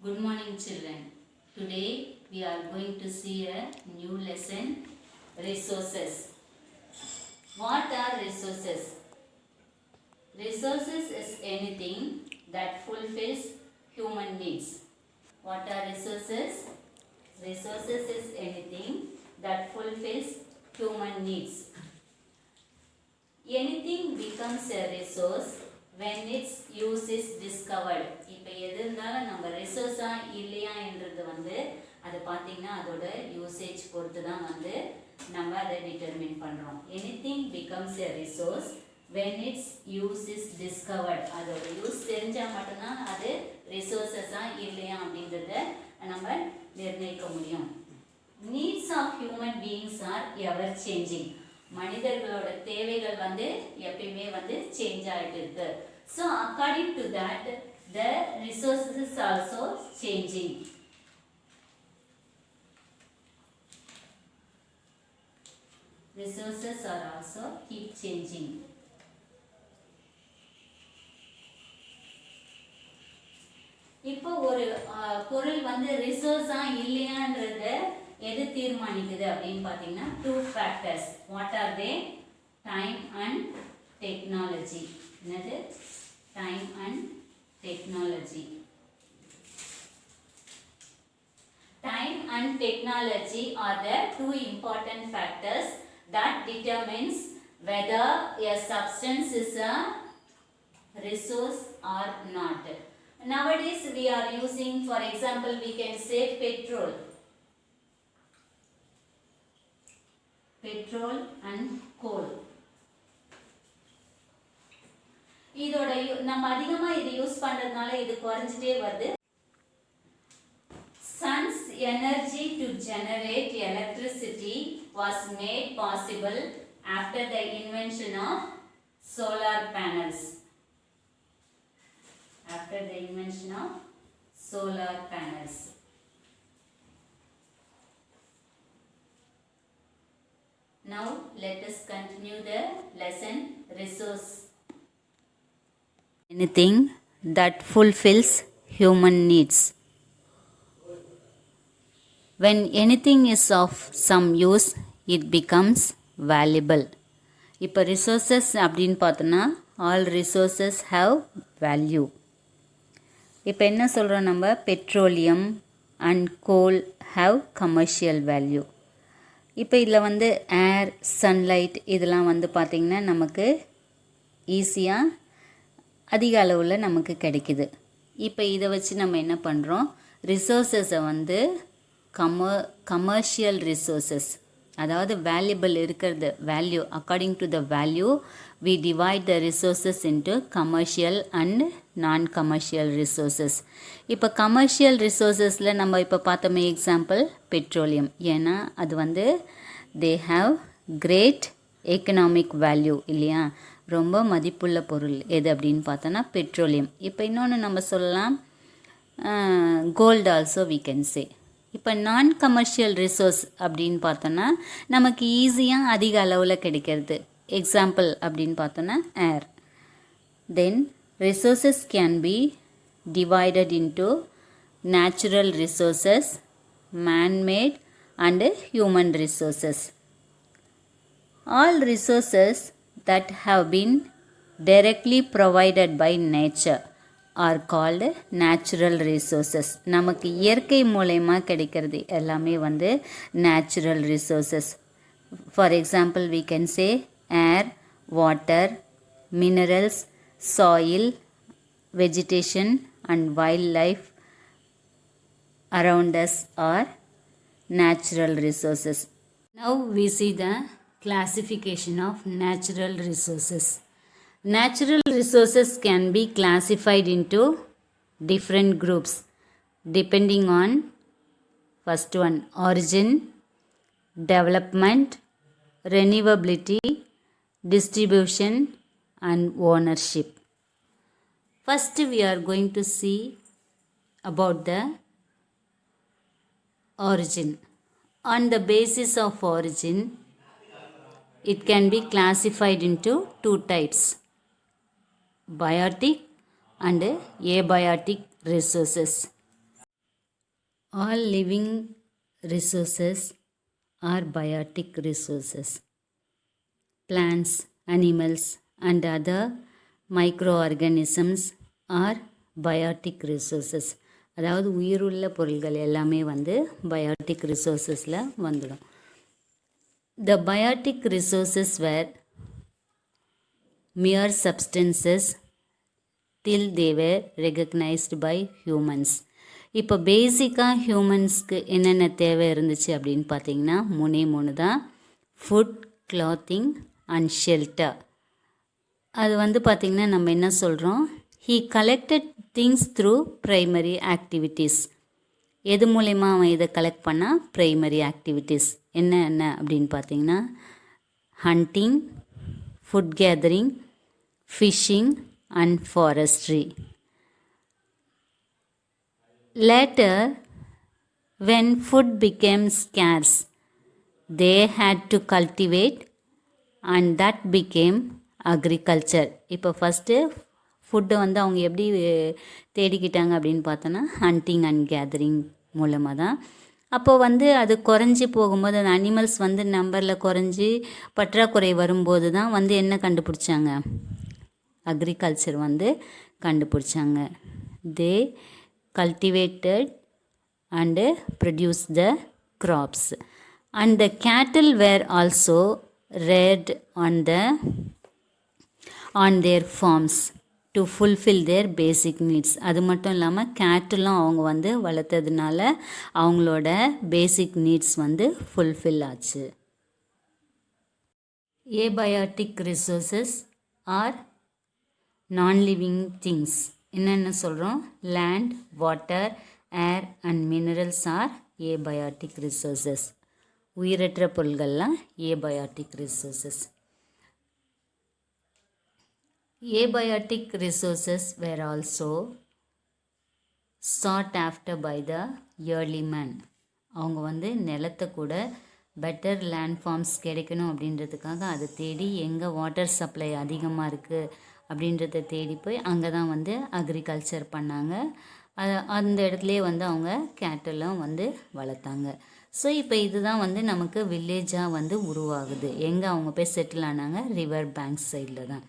Good morning, children. Today we are going to see a new lesson, resources. What are resources? Resources is anything that fulfills human needs. What are resources? Resources is anything that fulfills human needs. Anything becomes a resource when its use is discovered. இப்போ எது இருந்தாலும் நம்ம ரிசோர்ஸா இல்லையா என்றது அது பார்த்தீங்கன்னா அதோட usage பொறுத்து தான் நம்ம அதை டிட்டர்மின் பண்ணுறோம். Anything becomes a resource when its use is discovered. அதோட யூஸ் தெரிஞ்சால் மட்டும்தான் அது ரிசோர்ஸஸா இல்லையா அப்படின்றத நம்ம நிர்ணயிக்க முடியும். Needs of human beings are ever changing. மனிதர்களோட தேவைகள் எப்பயுமே சேஞ்ச் ஆகிட்டு இருக்கு. So according to that the resources is also changing. Resources are also keep changing. இப்போ ஒரு பொருள் ரிசோர்ஸா இல்லையான்றத எது தீர்மானிக்குது அப்படின்னு பார்த்தீங்கன்னா two factors. What are they? Time and technology. என்னது? Time and technology. Time and technology are the two important factors that determines whether a substance is a resource or not. Nowadays we are using, for example, we can say petrol. Petrol and coal. இதோட நம்ம அதிகமா இது use பண்றதுனால இது குறைஞ்சிட்டே வருது. Sun's energy to generate electricity was made possible after the invention of solar panels. After the invention of solar panels. Now let us continue the lesson, resource. Anything that fulfills human needs. When anything is of some use, it becomes valuable. இப்போ resources அப்படின்னு பார்த்தோன்னா all resources have value. இப்போ என்ன சொல்கிறோம் நம்ம? Petroleum and goal have commercial value. இப்போ இதில் ஏர், sunlight இதெல்லாம் பார்த்திங்கன்னா நமக்கு ஈஸியாக அதிக அளவில் நமக்கு கிடைக்குது. இப்போ இதை வச்சு நம்ம என்ன பண்ணுறோம்? ரிசோர்ஸஸை கமர்ஷியல் ரிசோர்ஸஸ், அதாவது வேல்யூபிள் இருக்கிறது, value according to the value we divide the resources into commercial and non commercial resources. இப்போ கமர்ஷியல் ரிசோர்ஸஸில் நம்ம இப்போ பார்த்தோமே எக்ஸாம்பிள் பெட்ரோலியம். ஏன்னா அது they have great economic value இல்லையா? ரொம்ப மதிப்புள்ள பொருள் எது அப்படின்னு பார்த்தோன்னா பெட்ரோலியம். இப்போ இன்னொன்று நம்ம சொல்லலாம் gold also we can say. இப்போ நான் கமர்ஷியல் ரிசோர்ஸ் அப்படின்னு பார்த்தோன்னா நமக்கு ஈஸியாக அதிக அளவில் கிடைக்கிறது. எக்ஸாம்பிள் அப்படின்னு பார்த்தோன்னா air. Then resources can be divided into natural resources, manmade and human resources. All resources that have been directly provided by nature are called natural resources. நமக்கு இயற்கை மூலமா கிடைக்கிறது எல்லாமே natural resources. For example, we can say air, water, minerals, soil, vegetation and wildlife around us are natural resources. Now we see the classification of natural resources. Natural resources can be classified into different groups depending on first one, origin, development, renewability, distribution and ownership. First we are going to see about the origin. On the basis of origin, it can be classified into two types, biotic and abiotic resources. All living resources are biotic resources. Plants, animals, and other microorganisms are biotic resources. அதாவது உயிருள்ள பொருள்கள் எல்லாமே வந்து biotic ரிசோர்ஸஸில் வந்துடும். The biotic resources were mere substances till they were recognized by humans. இப்போ பேசிக்காக ஹியூமன்ஸ்க்கு என்னென்ன தேவை இருந்துச்சு அப்படின்னு பார்த்தீங்கன்னா மூணு தான். Food, clothing and shelter. அது வந்து பார்த்திங்கன்னா நம்ம என்ன சொல்கிறோம், he collected things through primary activities. எது மூலயமா அவன் இதை கலெக்ட் பண்ணால் ப்ரைமரி ஆக்டிவிட்டீஸ் என்ன அப்படின்னு பார்த்தீங்கன்னா hunting, food gathering, phishing and forestry. Later, when food became scarce, they had to cultivate and that became agriculture. இப்போ ஃபஸ்ட்டு ஃபுட்டை வந்து அவங்க எப்படி தேடிக்கிட்டாங்க அப்படின்னு பார்த்தோன்னா ஹண்டிங் அண்ட் கேதரிங் மூலமாக தான். அப்போது வந்து அது குறைஞ்சி போகும்போது அந்த அனிமல்ஸ் வந்து நம்பரில் குறைஞ்சி பற்றாக்குறை வரும்போது தான் வந்து என்ன கண்டுபிடிச்சாங்க, அக்ரிகல்ச்சர் வந்து கண்டுபிடிச்சாங்க. தே cultivated and produced the crops, and the cattle were also reared on their farms to fulfill their basic needs. அது மட்டும் இல்லாமல் கேட்டலும் அவங்க வந்து வளர்த்ததுனால அவங்களோட பேசிக் நீட்ஸ் வந்து ஃபுல்ஃபில் ஆச்சு. Abiotic resources are non living things. என்னென்ன சொல்கிறோம், land, water, air and minerals are abiotic resources. உயிரற்ற பொருள்கள்லாம் abiotic resources. Abiotic resources were also sought after by the early man. அவங்க வந்து நிலத்தை கூட பெட்டர் லேண்ட் ஃபார்ம்ஸ் கிடைக்கணும் அப்படின்றதுக்காக அதை தேடி எங்கே வாட்டர் சப்ளை அதிகமாக இருக்குது அப்படின்றத தேடி போய் அங்கே தான் வந்து அக்ரிகல்ச்சர் பண்ணாங்க. அந்த இடத்துலையே வந்து அவங்க கேட்டெல்லாம் வந்து வளர்த்தாங்க. ஸோ இப்போ இதுதான் வந்து நமக்கு வில்லேஜாக வந்து உருவாகுது. எங்கே அவங்க போய் செட்டில் ஆனாங்க, ரிவர் பேங்க்ஸ் சைடில் தான்.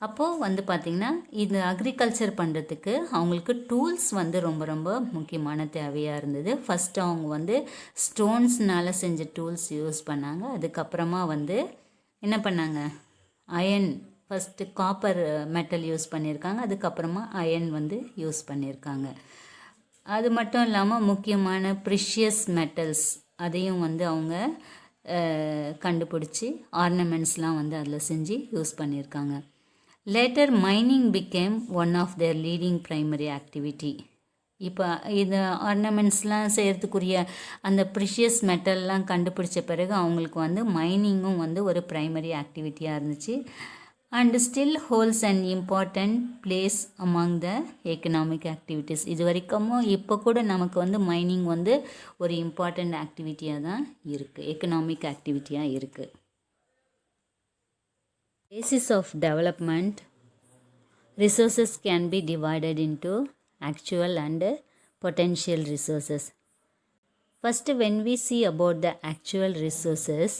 அப்போது வந்து பார்த்திங்கன்னா இது அக்ரிகல்ச்சர் பண்ணுறதுக்கு அவங்களுக்கு டூல்ஸ் வந்து ரொம்ப ரொம்ப முக்கியமான தேவையாக இருந்தது. ஃபஸ்ட்டு அவங்க வந்து ஸ்டோன்ஸ்னால் செஞ்ச டூல்ஸ் யூஸ் பண்ணாங்க. அதுக்கப்புறமா வந்து என்ன பண்ணாங்க, iron, first copper metal use பண்ணியிருக்காங்க, அதுக்கப்புறமா அயன் வந்து யூஸ் பண்ணியிருக்காங்க. அது மட்டும் இல்லாமல் முக்கியமான ப்ரிஷியஸ் மெட்டல்ஸ் அதையும் வந்து அவங்க கண்டுபிடிச்சி ஆர்னமெண்ட்ஸ்லாம் வந்து அதில் செஞ்சு யூஸ் பண்ணியிருக்காங்க. Later mining became one of their leading primary activity. இப்போ இது ஆர்னமெண்ட்ஸ்லாம் செய்கிறதுக்குரிய அந்த ப்ரிஷியஸ் மெட்டல்லாம் கண்டுபிடிச்ச பிறகு அவங்களுக்கு வந்து மைனிங்கும் வந்து ஒரு ப்ரைமரி ஆக்டிவிட்டியாக இருந்துச்சு. and still holds an important place among the economic activities. இது வரைக்கும் இப்போ கூட நமக்கு வந்து மைனிங் வந்து ஒரு இம்பார்ட்டண்ட் ஆக்டிவிட்டியாக தான் இருக்குது, எக்கனாமிக் ஆக்டிவிட்டியாக இருக்குது. Basis of development, resources can be divided into actual and potential resources. First, when we see about the actual resources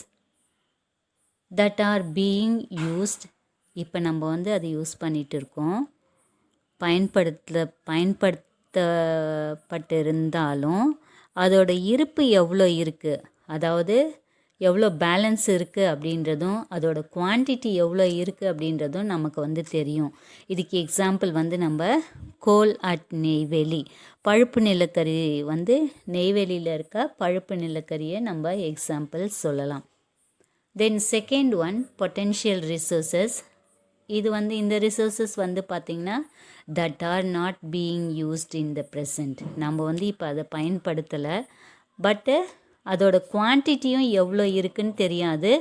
that are being used, இப்போ நம்ம வந்து அதை யூஸ் பண்ணிகிட்டு இருக்கோம், பயன்படுத்தப்பட்டிருந்தாலும் அதோட இருப்பு எவ்வளோ இருக்குது, அதாவது எவ்வளோ பேலன்ஸ் இருக்குது அப்படின்றதும் அதோட குவான்டிட்டி எவ்வளோ இருக்குது அப்படின்றதும் நமக்கு வந்து தெரியும். இதுக்கு எக்ஸாம்பிள் வந்து நம்ம கோல் அட் நெய்வேலி, பழுப்பு நிலக்கரி வந்து நெய்வேலியில் இருக்க பழுப்பு நிலக்கரியை நம்ம எக்ஸாம்பிள் சொல்லலாம். Then second one potential resources. இது வந்து இந்த ரிசோர்ஸஸ் வந்து பார்த்திங்கன்னா that R not being used in the present. நம்ம வந்து இப்போ அதை பயன்படுத்தலை, பட்டு அதோட குவான்டிட்டியும் எவ்வளோ இருக்குன்னு தெரியாது,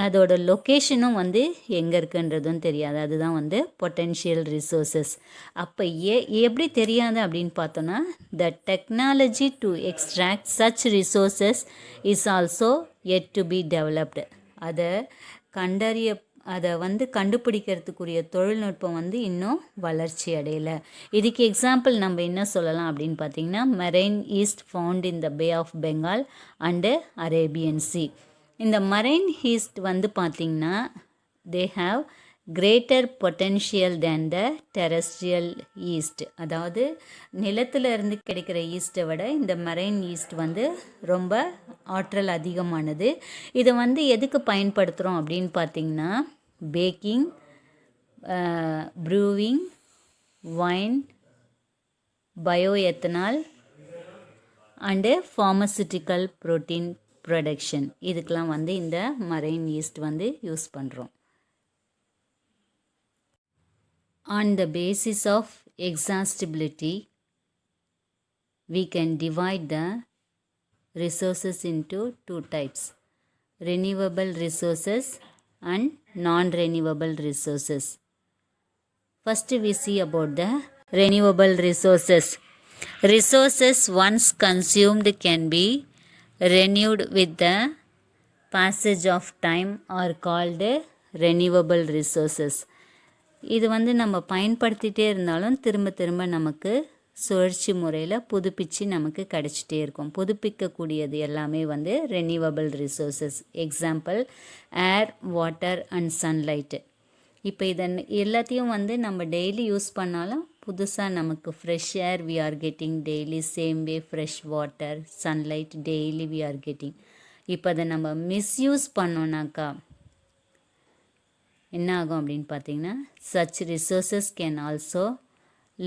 அதோட லொக்கேஷனும் வந்து எங்கே இருக்குன்றதும் தெரியாது. அதுதான் வந்து பொட்டென்ஷியல் ரிசோர்ஸஸ். அப்போ எப்படி தெரியாது அப்படின்னு பார்த்தோன்னா, the technology to extract such resources is also yet to be developed. அதை அதை வந்து கண்டுபிடிக்கிறதுக்குரிய தொழில்நுட்பம் வந்து இன்னும் வளர்ச்சி அடையலை. இதுக்கு எக்ஸாம்பிள் நம்ம என்ன சொல்லலாம் அப்படின்னு பார்த்தீங்கன்னா, marine east found in the bay of Bengal and Arabian sea. இந்த மெரைன் ஈஸ்ட் வந்து பார்த்திங்கன்னா they have greater potential than the terrestrial east. அதாவது நிலத்தில் இருந்து கிடைக்கிற ஈஸ்ட்டை விட இந்த மெரைன் ஈஸ்ட் வந்து ரொம்ப ஆற்றல் அதிகமானது. இதை வந்து எதுக்கு பயன்படுத்துகிறோம் அப்படின்னு பார்த்திங்கன்னா, baking, brewing, wine, bioethanol and pharmaceutical protein production, இதுக்கெலாம் வந்து இந்த மெரைன் ஈஸ்ட் வந்து யூஸ் பண்ணுறோம். On the basis of exhaustibility, we can divide the resources into two types: renewable resources and non-renewable resources. First we see about the renewable resources. Resources once consumed can be renewed with the passage of time are called renewable resources. இது வந்து நம்ம பயன்படுத்திகிட்டே இருந்தாலும் திரும்ப திரும்ப நமக்கு சுழற்சி முறையில் புதுப்பிச்சு நமக்கு கிடச்சிட்டே இருக்கும். புதுப்பிக்கக்கூடியது எல்லாமே வந்து renewable resources. Example air, water and sunlight. இப்போ இதை எல்லாத்தையும் வந்து நம்ம டெய்லி யூஸ் பண்ணாலும் புதுசாக நமக்கு fresh air we are getting daily, same way fresh water, sunlight daily we are getting. இப்போ அதை நம்ம மிஸ்யூஸ் பண்ணோன்னாக்கா என்ன ஆகும் அப்படின்னு பார்த்தீங்கன்னா, such resources can also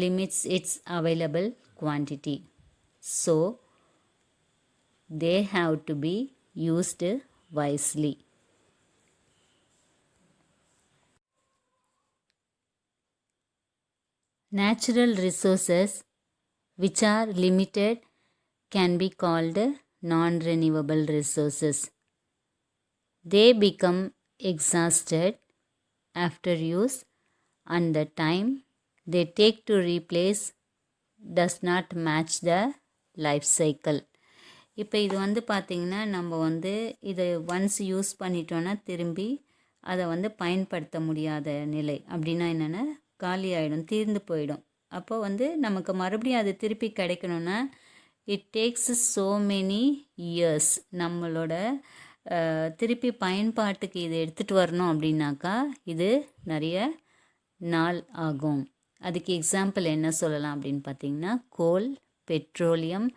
limits its available quantity. So they have to be used wisely. Natural resources which are limited can be called non-renewable resources. They become exhausted after use and the time they take to replace does not match the life cycle. இப்போ இது வந்து பார்த்திங்கன்னா, நம்ம வந்து இதை once use பண்ணிட்டோன்னா திரும்பி அதை வந்து பயன்படுத்த முடியாத நிலை. அப்படின்னா என்னென்னா, காலி ஆகிடும், தீர்ந்து போயிடும். அப்போ வந்து நமக்கு மறுபடியும் அது திருப்பி கிடைக்கணுன்னா it takes so many years. நம்மளோட திருப்பி பயன்பாட்டுக்கு இதை எடுத்துகிட்டு வரணும் அப்படின்னாக்கா இது நிறைய நாள் ஆகும். அதுக்கு எக்ஸாம்பிள் என்ன சொல்லலாம் அப்படின்னு பார்த்தீங்கன்னா, coal, petroleum,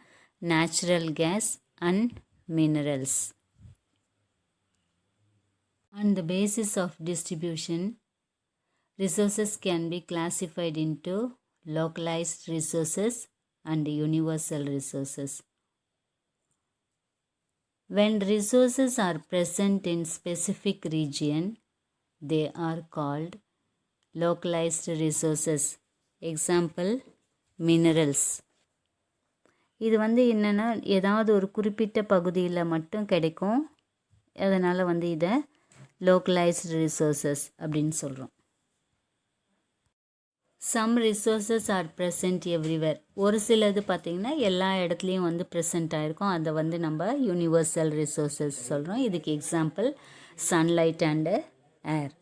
natural gas and minerals. On the basis of distribution, resources can be classified into localized resources and universal resources. When resources are present in specific region, they are called localized resources. Example, minerals. இது வந்து என்னென்னா, ஏதாவது ஒரு குறிப்பிட்ட பகுதியில் மட்டும் கிடைக்கும். அதனால் வந்து இதை localized resources அப்படின்னு சொல்கிறோம். Some resources are present everywhere. ஒரு சிலது பார்த்திங்கன்னா எல்லா இடத்துலையும் வந்து ப்ரெசென்ட் ஆகிருக்கும். அதை வந்து நம்ம யூனிவர்சல் ரிசோர்ஸஸ் சொல்கிறோம். இதுக்கு example sunlight and air.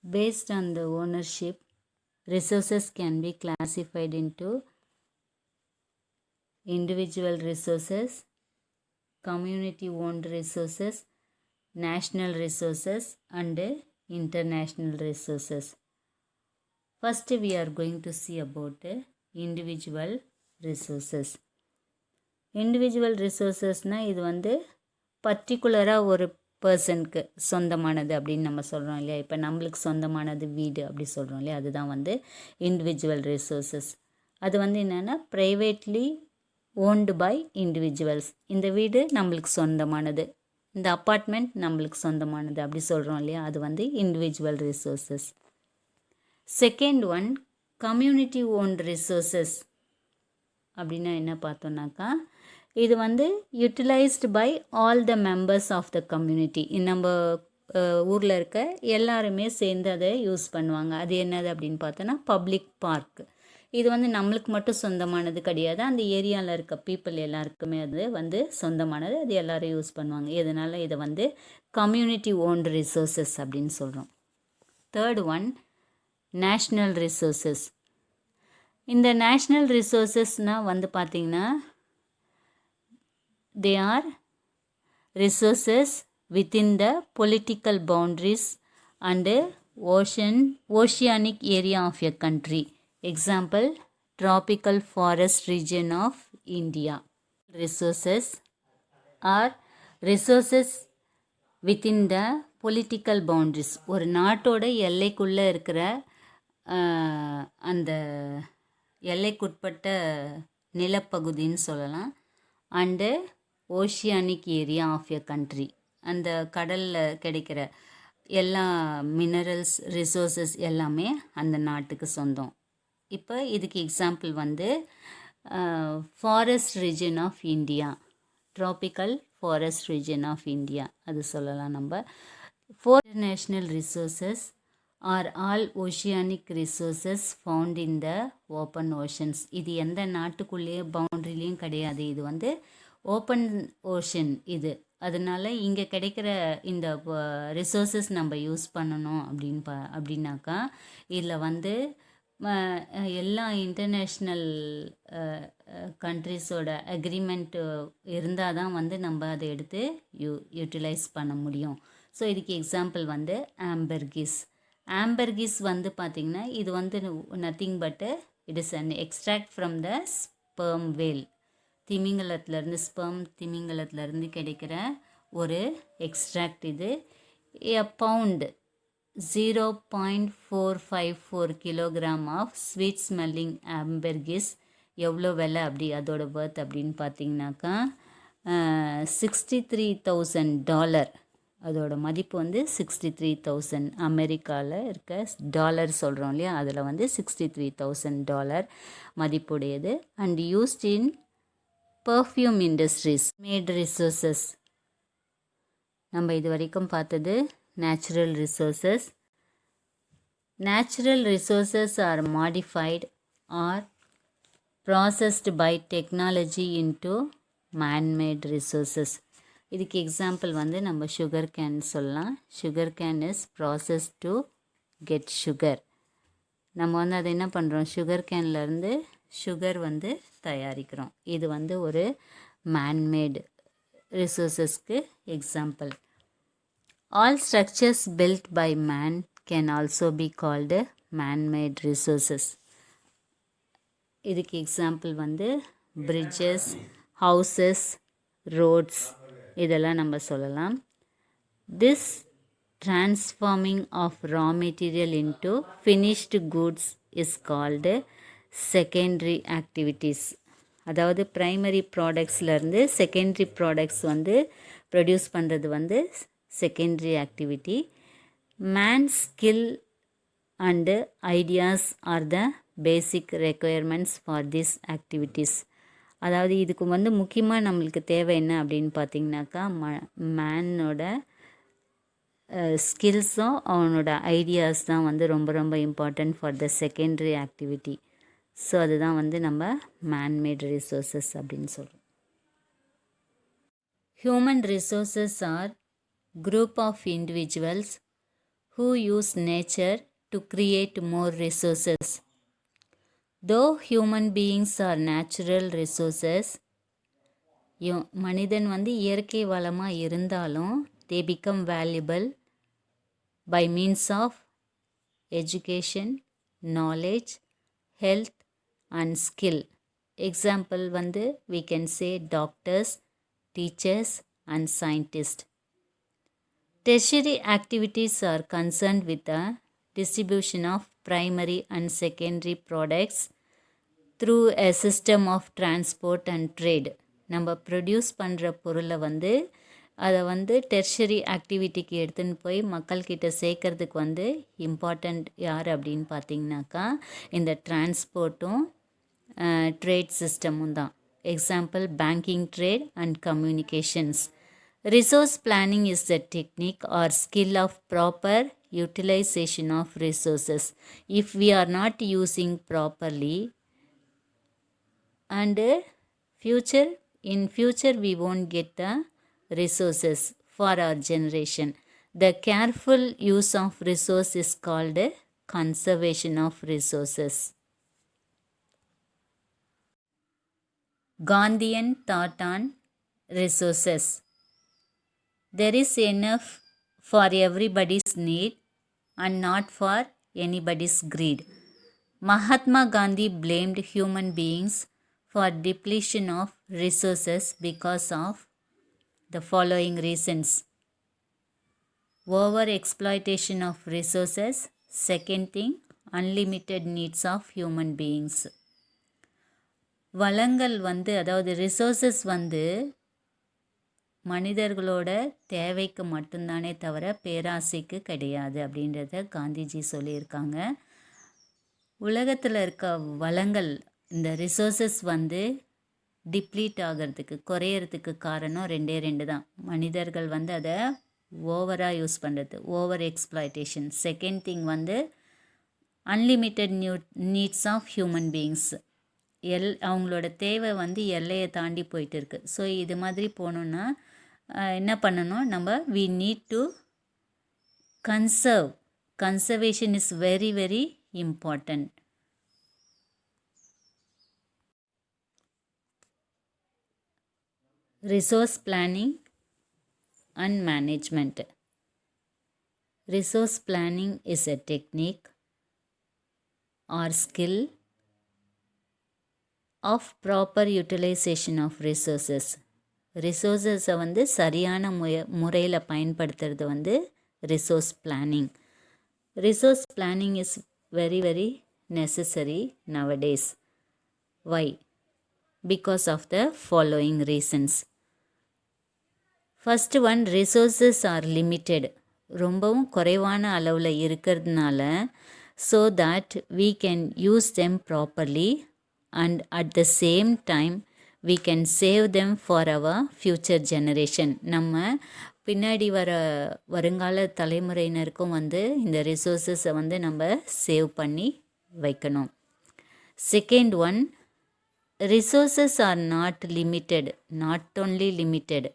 Based on the ownership, resources can be classified into individual resources, community owned resources, national resources and international resources. First we are going to see about individual resources. Individual resourcesனா இது வந்து பர்டிகுலராக ஒரு பர்சனுக்கு சொந்தமானது அப்படின்னு நம்ம சொல்கிறோம் இல்லையா. இப்போ நம்மளுக்கு சொந்தமானது வீடு அப்படி சொல்கிறோம் இல்லையா, அதுதான் வந்து இண்டிவிஜுவல் ரிசோர்ஸஸ். அது வந்து என்னென்னா ப்ரைவேட்லி ஓன்டு பை இண்டிவிஜுவல்ஸ். இந்த வீடு நம்மளுக்கு சொந்தமானது, இந்த அப்பார்ட்மெண்ட் நம்மளுக்கு சொந்தமானது அப்படி சொல்கிறோம் இல்லையா, அது வந்து individual resources. Second one community owned resources. அப்படின்னா என்ன பார்த்தோன்னாக்கா, இது வந்து utilised by all the members of the community. நம்ம ஊரில் இருக்க எல்லாருமே சேர்ந்து அதை யூஸ் பண்ணுவாங்க. அது என்னது அப்படின்னு பார்த்தோன்னா பப்ளிக் பார்க். இது வந்து நம்மளுக்கு மட்டும் சொந்தமானது கிடையாது, அந்த ஏரியாவில் இருக்க பீப்புள் எல்லாருக்குமே அது வந்து சொந்தமானது, அது எல்லோரும் யூஸ் பண்ணுவாங்க. இதனால் இதை வந்து கம்யூனிட்டி ஓன்டு ரிசோர்ஸஸ் அப்படின்னு சொல்கிறோம். Third one, national resources. இந்த நேஷ்னல் ரிசோர்ஸஸ்னால் வந்து பார்த்திங்கன்னா they are resources within the political boundaries and oceanic area of a country. Example, tropical forest region of India. Resources are resources within the political boundaries. ஒரு நாட்டோட எல்லைக்குள்ளே இருக்கிற அந்த எல்லைக்குட்பட்ட நிலப்பகுதின்னு சொல்லலாம். And oceanic area of a country, அந்த கடலில் கிடைக்கிற எல்லா மினரல்ஸ் ரிசோர்ஸஸ் எல்லாமே அந்த நாட்டுக்கு சொந்தம். இப்போ இதுக்கு எக்ஸாம்பிள் வந்து forest region of India, tropical forest region of India அது சொல்லலாம் நம்ம. International resources are all oceanic resources found in the open oceans. இது எந்த நாட்டுக்குள்ளேயும் பவுண்ட்ரிலையும் கிடையாது, இது வந்து ஓப்பன் ஓஷன் இது. அதனால் இங்கே கிடைக்கிற இந்த ரிசோர்ஸஸ் நம்ம யூஸ் பண்ணணும் அப்படின்னாக்கா இதில் வந்து எல்லா இன்டர்நேஷ்னல் கண்ட்ரிஸோட அக்ரிமெண்ட்டு இருந்தால் தான் வந்து நம்ம அதை எடுத்து யூட்டிலைஸ் பண்ண முடியும். ஸோ இதுக்கு எக்ஸாம்பிள் வந்து ஆம்பர்கிஸ். ஆம்பர்கிஸ் வந்து பார்த்திங்கன்னா இது வந்து nothing but it is an extract from the sperm whale. திமிங்கலத்துலேருந்து திமிங்கலத்துலேருந்து கிடைக்கிற ஒரு எக்ஸ்ட்ராக்ட் இது. A pound 0.454 kilogram of sweet smelling ambergris எவ்வளோ விலை அப்படி அதோட பர்த் அப்படின்னு பார்த்தீங்கன்னாக்கா $63,000. அதோட மதிப்பு வந்து 63,000. அமெரிக்காவில் இருக்க டாலர் சொல்கிறோம் இல்லையா, அதில் வந்து $63,000 மதிப்புடையது. And used in perfume industries. Made resources நம்ம இது வரைக்கும் பார்த்தது natural resources. Natural resources are modified or processed by technology into manmade resources. இதுக்கு எக்ஸாம்பிள் வந்து நம்ம சுகர் கேன் சொல்லலாம். Sugar cane is process to get sugar. நம்ம வந்து அதை என்ன பண்ணுறோம், சுகர் கேன்லேருந்து சுகர் வந்து தயாரிக்கிறோம். இது வந்து ஒரு மேன்மேடு ரிசோர்ஸஸ்க்கு example. All structures built by man can also be called manmade resources. இதுக்கு எக்ஸாம்பிள் வந்து பிரிட்ஜஸ், ஹவுசஸ், ரோட்ஸ் இதெல்லாம் நம்ம சொல்லலாம். This transforming of raw material into finished goods is called secondary activities. அதாவது ப்ரைமரி ப்ராடக்ட்ஸ்லேருந்து செகண்டரி ப்ராடக்ட்ஸ் வந்து produce பண்ணுறது வந்து secondary activity. Man skill and ideas are the basic requirements for this activities. அதாவது இதுக்கு வந்து முக்கியமாக நம்மளுக்கு தேவை என்ன அப்படின்னு பார்த்திங்கனாக்கா மேனோட ஸ்கில்ஸும் அவனோட ஐடியாஸ் தான் வந்து ரொம்ப ரொம்ப important for the secondary activity. So அதுதான் வந்து நம்ம மேன்மேட் ரிசோர்ஸஸ் அப்படின்னு சொல்கிறோம். Human resources are group of individuals who use nature to create more resources. Though human beings are natural resources, மனிதன் வந்து இயற்கை வளமாக இருந்தாலும் they become valuable by means of education, knowledge, health and skill. Example வந்து we can say doctors, teachers and scientists. Tertiary activities are concerned with the distribution of primary and secondary products through a system of transport and trade. நம்ம produce பண்ணுற பொருளை வந்து அதை வந்து tertiary ஆக்டிவிட்டிக்கு எடுத்துன்னு போய் மக்கள்கிட்ட சேர்க்கறதுக்கு வந்து இம்பார்ட்டண்ட் யார் அப்படின்னு பார்த்தீங்கன்னாக்கா இந்த டிரான்ஸ்போர்ட்டும் ட்ரேட் சிஸ்டமும் தான். Example banking trade and communications. Resource planning is the technique or skill of proper utilization of resources. If we are not using properly, and future in future we won't get the resources for our generation. The careful use of resource is called conservation of resources. Gandhian thought on resources. There is enough for everybody's need and not for anybody's greed. Mahatma Gandhi blamed human beings for depletion of resources because of the following reasons: over exploitation of resources, second thing, unlimited needs of human beings. வளங்கள் அதாவது resources மனிதர்களோட தேவைக்கு மட்டும்தானே தவிர பேராசைக்கு கிடையாது அப்படின்றத காந்திஜி சொல்லியிருக்காங்க. உலகத்தில் இருக்க வளங்கள், இந்த ரிசோர்ஸஸ் டிப்ளீட் ஆகிறதுக்கு, குறையறதுக்கு காரணம் ரெண்டு தான். மனிதர்கள் அதை ஓவராக யூஸ் பண்ணுறது, over exploitation. Second thing unlimited needs of human beings. அவங்களோட தேவை எல்லையை தாண்டி போயிட்டு இருக்கு. ஸோ இது மாதிரி போகணுன்னா என்ன பண்ணணும், நம்ம we need to conservation is very very important. Resource planning and management. Resource planning is a technique or skill of proper utilization of resources. ரிசோர்ஸஸை சரியான முறையில் பயன்படுத்துறது resource planning. Resource planning is very very necessary nowadays. Why? Because of the following reasons. First one, resources are limited. ரொம்பவும் குறைவான அளவில் இருக்கிறதுனால so that we can use them properly and at the same time we can save them for our future generation. நம்ம பின்னாடி வருங்கால தலைமுறையினருக்கும் இந்த ரிசோர்ஸஸை நம்ம save பண்ணி வைக்கணும். Second one, resources are not limited. Not only limited,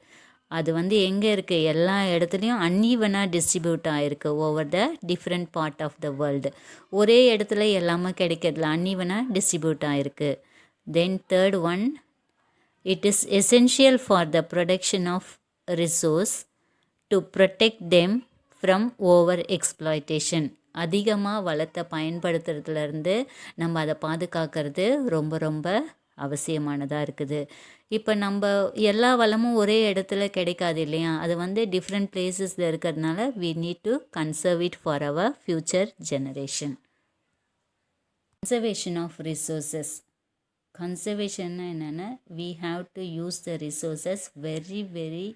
அது எங்கே இருக்குது, எல்லா இடத்துலையும் அன்ஈவனாக டிஸ்ட்ரிபியூட் ஆகிருக்கு over the different part of the world. ஒரே இடத்துல எல்லாமே கிடைக்கிறதுல அன்ஈவனாக டிஸ்ட்ரிபியூட் ஆகிருக்கு. Then third one, it is essential for the production of resource to protect them from over exploitation. அதிகமாக வளத்தை பயன்படுத்துறதுலேருந்து நம்ம அதை பாதுகாக்கிறது ரொம்ப ரொம்ப அவசியமானதாக இருக்குது. இப்போ நம்ம எல்லா வளமும் ஒரே இடத்துல கிடைக்காது இல்லையா, அது டிஃப்ரெண்ட் பிளேசஸில் இருக்கிறதுனால we need to conserve it for our future generation. Conservation of resources. கன்சர்வேஷன்னா என்னென்னா, we have to use the resources very very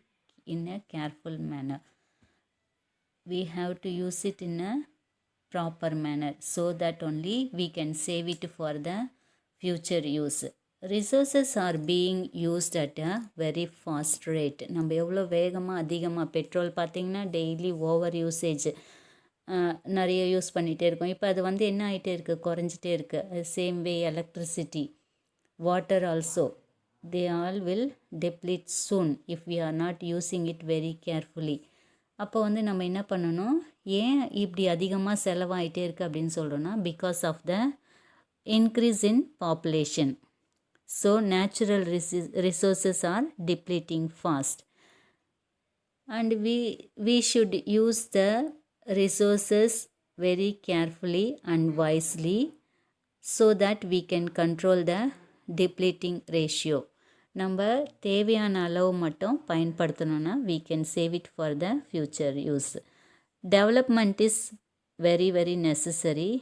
in a careful manner. We have to use it in a proper manner so that only we can save it for the future use. Resources are being used at a very fast rate. நம்ம எவ்வளோ வேகமாக அதிகமாக, petrol பார்த்திங்கன்னா daily over usage நிறைய use பண்ணிகிட்டே இருக்கோம். இப்போ அது என்ன ஆகிட்டே இருக்குது, குறைஞ்சிட்டே இருக்குது. Same way electricity, water also, they all will deplete soon if we are not using it very carefully. அப்போ நம்ம என்ன பண்ணணும், ஏன் இப்படி அதிகமாக செலவாயிட்டே இருக்குது அப்படின்னு சொல்கிறோன்னா, because of the increase in population. So natural resources are depleting fast and we should use the resources very carefully and wisely so that we can control the depleting ratio. நம்ம தேவையான அளவு மட்டும் பயன்படுத்தணும்னா we can save it for the future use. Development is very very necessary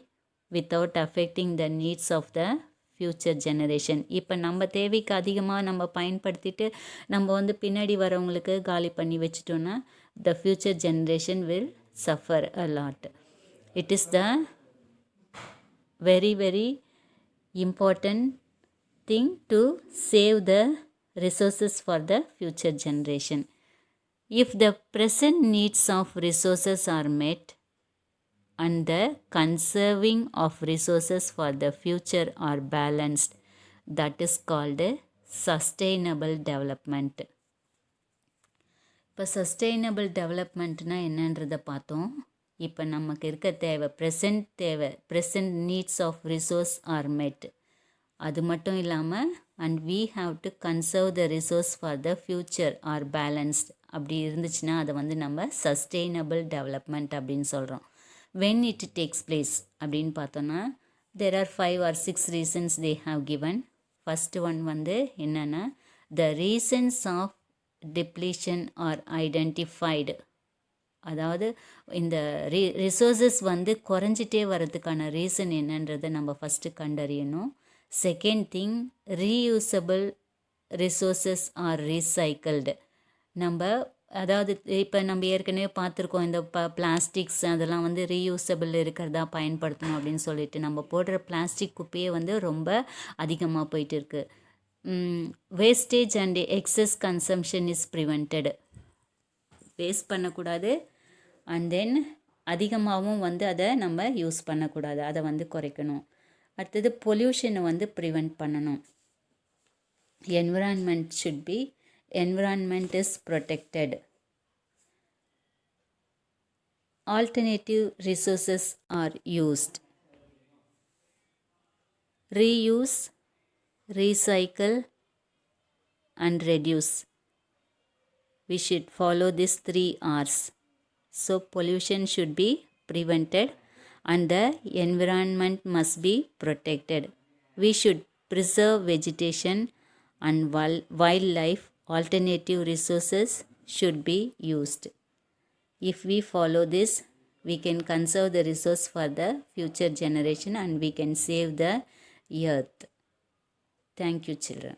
without affecting the needs of the future generation. இப்போ நம்ம தேவைக்கு அதிகமாக நம்ம பயன்படுத்திட்டு நம்ம பின்னாடி வரவங்களுக்கு காலி பண்ணி வச்சிட்டோன்னா the future generation will suffer a lot. It is the very very important thing to save the resources for the future generation. If the present needs of resources are met and the conserving of resources for the future are balanced, that is called sustainable development. இப்போ sustainable டெவலப்மெண்ட்னா என்னன்றதை பார்த்தோம். இப்போ நமக்கு இருக்க தேவை present needs of resource are met. அது மட்டும் இல்லாமல் and we have to conserve the resource for the future are balanced. அப்படி இருந்துச்சுன்னா அதை வந்து நம்ம சஸ்டெயினபிள் டெவலப்மெண்ட் அப்படின்னு சொல்கிறோம். வென் இட் டேக்ஸ் பிளேஸ் அப்படின்னு பார்த்தோன்னா there are 5 or 6 reasons they have given. First one வந்து என்னன்னா the reasons of depletion are identified. அதாவது இந்த ரிசோர்ஸஸ் வந்து குறைஞ்சிட்டே வர்றதுக்கான ரீசன் என்னன்றதை நம்ம ஃபஸ்ட்டு கண்டறியணும். Second thing, reusable resources are recycled. நம்ம அதாவது இப்போ நம்ம ஏற்கனவே பார்த்துருக்கோம், இந்த பிளாஸ்டிக்ஸ் அதெல்லாம் வந்து ரீயூசபிள் இருக்கிறதா பயன்படுத்தணும் அப்படின்னு சொல்லிட்டு நம்ம போடுற பிளாஸ்டிக் குப்பையே வந்து ரொம்ப அதிகமாக போயிட்டு இருக்கு. Wastage and excess consumption is prevented. Waste பண்ணக்கூடாது அண்ட் தென் அதிகமாகவும் வந்து அதை நம்ம யூஸ் பண்ணக்கூடாது, அதை வந்து குறைக்கணும். அடுத்தது பொல்யூஷனை வந்து ப்ரிவெண்ட் பண்ணணும். environment is protected. Alternative resources are used. Reuse, recycle and reduce. We should follow these 3 R's. So pollution should be prevented and the environment must be protected. We should preserve vegetation and wildlife. Alternative resources should be used. If we follow this, we can conserve the resource for the future generation and we can save the earth. Thank you, children.